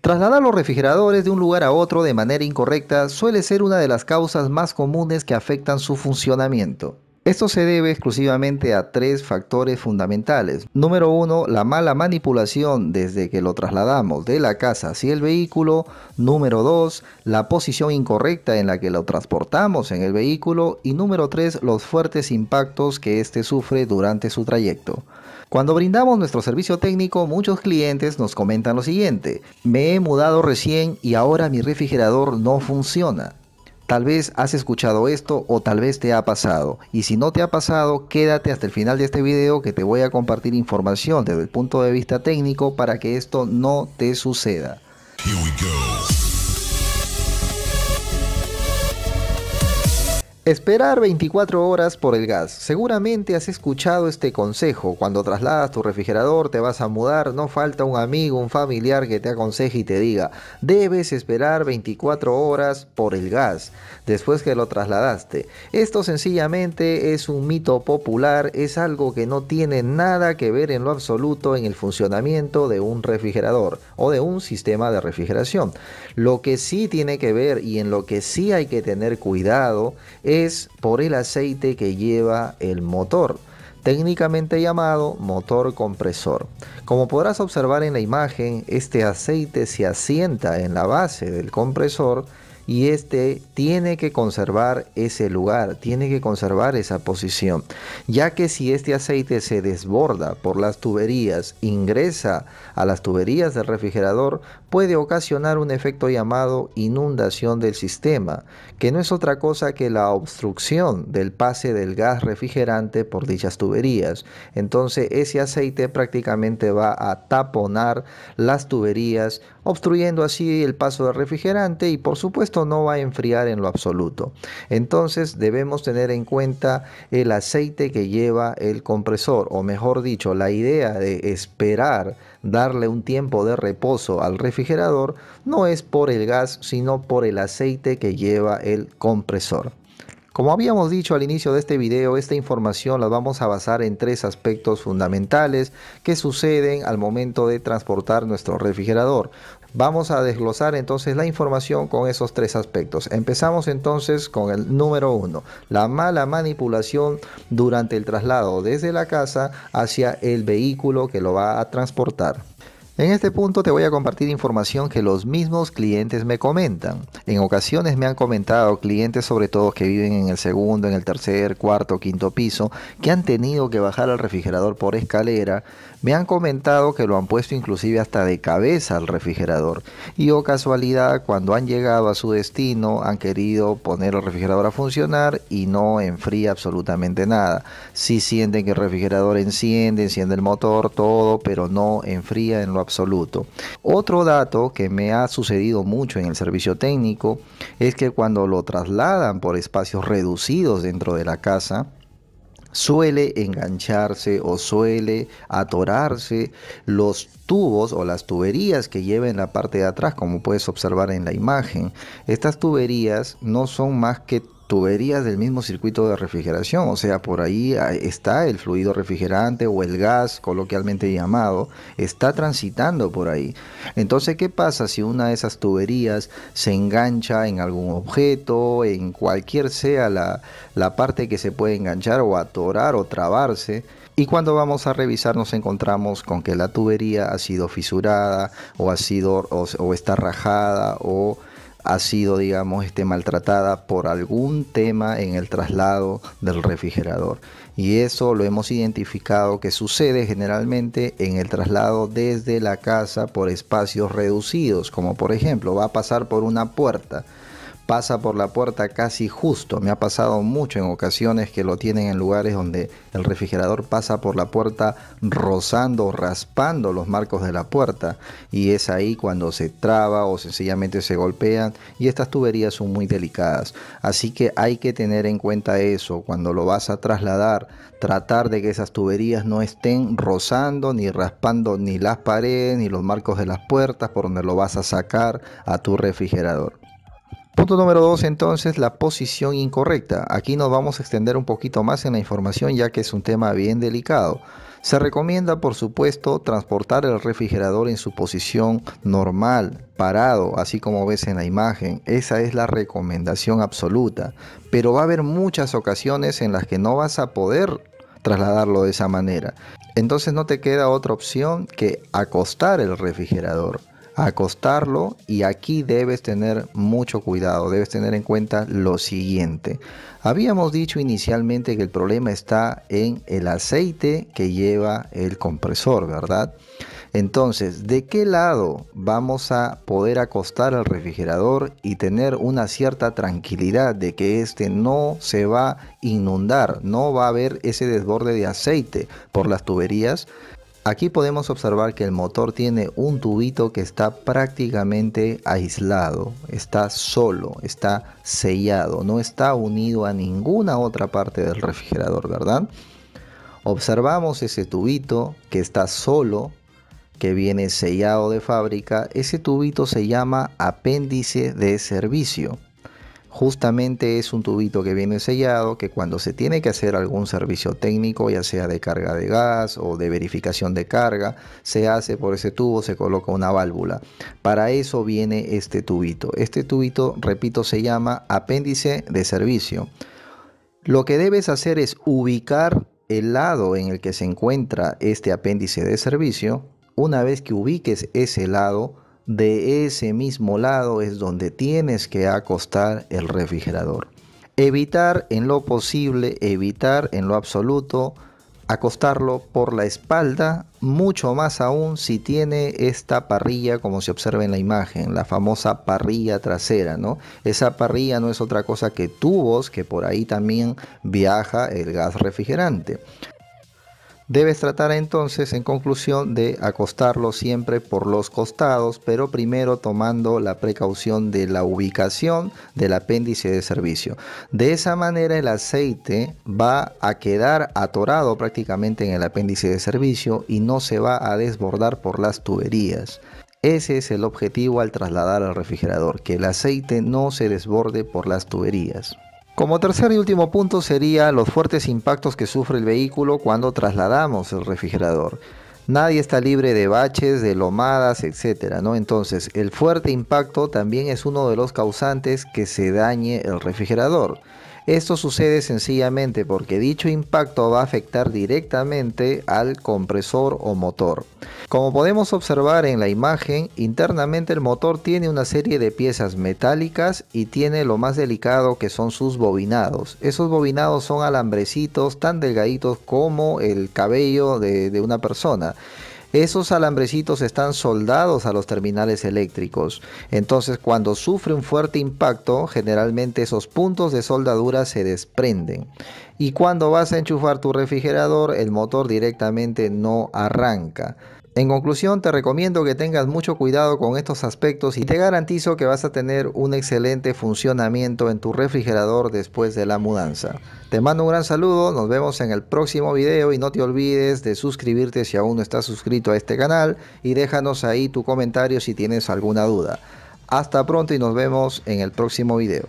Trasladar los refrigeradores de un lugar a otro de manera incorrecta suele ser una de las causas más comunes que afectan su funcionamiento. Esto se debe exclusivamente a tres factores fundamentales. Número uno, la mala manipulación desde que lo trasladamos de la casa hacia el vehículo. Número dos, la posición incorrecta en la que lo transportamos en el vehículo. Y número tres, los fuertes impactos que éste sufre durante su trayecto. Cuando brindamos nuestro servicio técnico, muchos clientes nos comentan lo siguiente: me he mudado recién y ahora mi refrigerador no funciona. Tal vez has escuchado esto o tal vez te ha pasado. Y si no te ha pasado, quédate hasta el final de este video que te voy a compartir información desde el punto de vista técnico para que esto no te suceda. Here we go. Esperar 24 horas por el gas. Seguramente has escuchado este consejo. Cuando trasladas tu refrigerador, te vas a mudar, no falta un amigo, un familiar que te aconseje y te diga: debes esperar 24 horas por el gas después que lo trasladaste. Esto sencillamente es un mito popular, es algo que no tiene nada que ver en lo absoluto en el funcionamiento de un refrigerador o de un sistema de refrigeración. Lo que sí tiene que ver y en lo que sí hay que tener cuidado es por el aceite que lleva el motor, técnicamente llamado motor compresor. Como podrás observar en la imagen, este aceite se asienta en la base del compresor y este tiene que conservar ese lugar, tiene que conservar esa posición, ya que si este aceite se desborda por las tuberías, ingresa a las tuberías del refrigerador, puede ocasionar un efecto llamado inundación del sistema, que no es otra cosa que la obstrucción del pase del gas refrigerante por dichas tuberías. Entonces ese aceite prácticamente va a taponar las tuberías, obstruyendo así el paso del refrigerante y por supuesto no va a enfriar en lo absoluto. Entonces debemos tener en cuenta el aceite que lleva el compresor, o mejor dicho, la idea de esperar darle un tiempo de reposo al refrigerador no es por el gas, sino por el aceite que lleva el compresor. Como habíamos dicho al inicio de este video, esta información la vamos a basar en tres aspectos fundamentales que suceden al momento de transportar nuestro refrigerador. Vamos a desglosar entonces la información con esos tres aspectos. Empezamos entonces con el número uno, la mala manipulación durante el traslado desde la casa hacia el vehículo que lo va a transportar. En este punto te voy a compartir información que los mismos clientes me comentan. En ocasiones me han comentado clientes, sobre todo que viven en el segundo, en el tercer, cuarto, quinto piso, que han tenido que bajar al refrigerador por escalera. Me han comentado que lo han puesto inclusive hasta de cabeza al refrigerador. Y oh casualidad, cuando han llegado a su destino, han querido poner el refrigerador a funcionar y no enfría absolutamente nada. Sí sienten que el refrigerador enciende el motor, todo, pero no enfría en lo absoluto. Otro dato que me ha sucedido mucho en el servicio técnico es que cuando lo trasladan por espacios reducidos dentro de la casa, suele engancharse o suele atorarse los tubos o las tuberías que lleva en la parte de atrás, como puedes observar en la imagen. Estas tuberías no son más que tuberías del mismo circuito de refrigeración, o sea, por ahí está el fluido refrigerante o el gas coloquialmente llamado, está transitando por ahí. Entonces, ¿qué pasa si una de esas tuberías se engancha en algún objeto, en cualquier sea la parte que se puede enganchar o atorar o trabarse? Y cuando vamos a revisar nos encontramos con que la tubería ha sido fisurada o está rajada o ha sido, digamos, maltratada por algún tema en el traslado del refrigerador. Y eso lo hemos identificado que sucede generalmente en el traslado desde la casa por espacios reducidos, como por ejemplo va a pasar por una puerta. Pasa por la puerta casi justo. Me ha pasado mucho en ocasiones que lo tienen en lugares donde el refrigerador pasa por la puerta rozando, raspando los marcos de la puerta, y es ahí cuando se traba o sencillamente se golpean, y estas tuberías son muy delicadas. Así que hay que tener en cuenta eso cuando lo vas a trasladar, tratar de que esas tuberías no estén rozando ni raspando ni las paredes ni los marcos de las puertas por donde lo vas a sacar a tu refrigerador. Punto número 2, entonces, la posición incorrecta. Aquí nos vamos a extender un poquito más en la información ya que es un tema bien delicado. Se recomienda, por supuesto, transportar el refrigerador en su posición normal, parado, así como ves en la imagen. Esa es la recomendación absoluta. Pero va a haber muchas ocasiones en las que no vas a poder trasladarlo de esa manera. Entonces no te queda otra opción que acostar el refrigerador. Acostarlo, y aquí debes tener mucho cuidado, debes tener en cuenta lo siguiente. Habíamos dicho inicialmente que el problema está en el aceite que lleva el compresor, ¿verdad? Entonces, ¿de qué lado vamos a poder acostar el refrigerador y tener una cierta tranquilidad de que este no se va a inundar, no va a haber ese desborde de aceite por las tuberías? Aquí podemos observar que el motor tiene un tubito que está prácticamente aislado, está solo, está sellado, no está unido a ninguna otra parte del refrigerador, ¿verdad? Observamos ese tubito que está solo, que viene sellado de fábrica. Ese tubito se llama apéndice de servicio. Justamente es un tubito que viene sellado, que cuando se tiene que hacer algún servicio técnico, ya sea de carga de gas o de verificación de carga, se hace por ese tubo, se coloca una válvula. Para eso viene este tubito. Este tubito, repito, se llama apéndice de servicio. Lo que debes hacer es ubicar el lado en el que se encuentra este apéndice de servicio. Una vez que ubiques ese lado, de ese mismo lado es donde tienes que acostar el refrigerador. Evitar en lo posible, evitar en lo absoluto acostarlo por la espalda, mucho más aún si tiene esta parrilla como se observa en la imagen, la famosa parrilla trasera, ¿no? Esa parrilla no es otra cosa que tubos que por ahí también viaja el gas refrigerante. Debes tratar entonces, en conclusión, de acostarlo siempre por los costados, pero primero tomando la precaución de la ubicación del apéndice de servicio. De esa manera el aceite va a quedar atorado prácticamente en el apéndice de servicio y no se va a desbordar por las tuberías. Ese es el objetivo al trasladar al refrigerador, que el aceite no se desborde por las tuberías. Como tercer y último punto sería los fuertes impactos que sufre el vehículo cuando trasladamos el refrigerador. Nadie está libre de baches, de lomadas, etcétera, ¿no? Entonces, el fuerte impacto también es uno de los causantes que se dañe el refrigerador. Esto sucede sencillamente porque dicho impacto va a afectar directamente al compresor o motor. Como podemos observar en la imagen, internamente el motor tiene una serie de piezas metálicas y tiene lo más delicado que son sus bobinados. Esos bobinados son alambrecitos tan delgaditos como el cabello de una persona. Esos alambrecitos están soldados a los terminales eléctricos. Entonces, cuando sufre un fuerte impacto, generalmente esos puntos de soldadura se desprenden. Y cuando vas a enchufar tu refrigerador, el motor directamente no arranca. En conclusión, te recomiendo que tengas mucho cuidado con estos aspectos y te garantizo que vas a tener un excelente funcionamiento en tu refrigerador después de la mudanza. Te mando un gran saludo, nos vemos en el próximo video y no te olvides de suscribirte si aún no estás suscrito a este canal y déjanos ahí tu comentario si tienes alguna duda. Hasta pronto y nos vemos en el próximo video.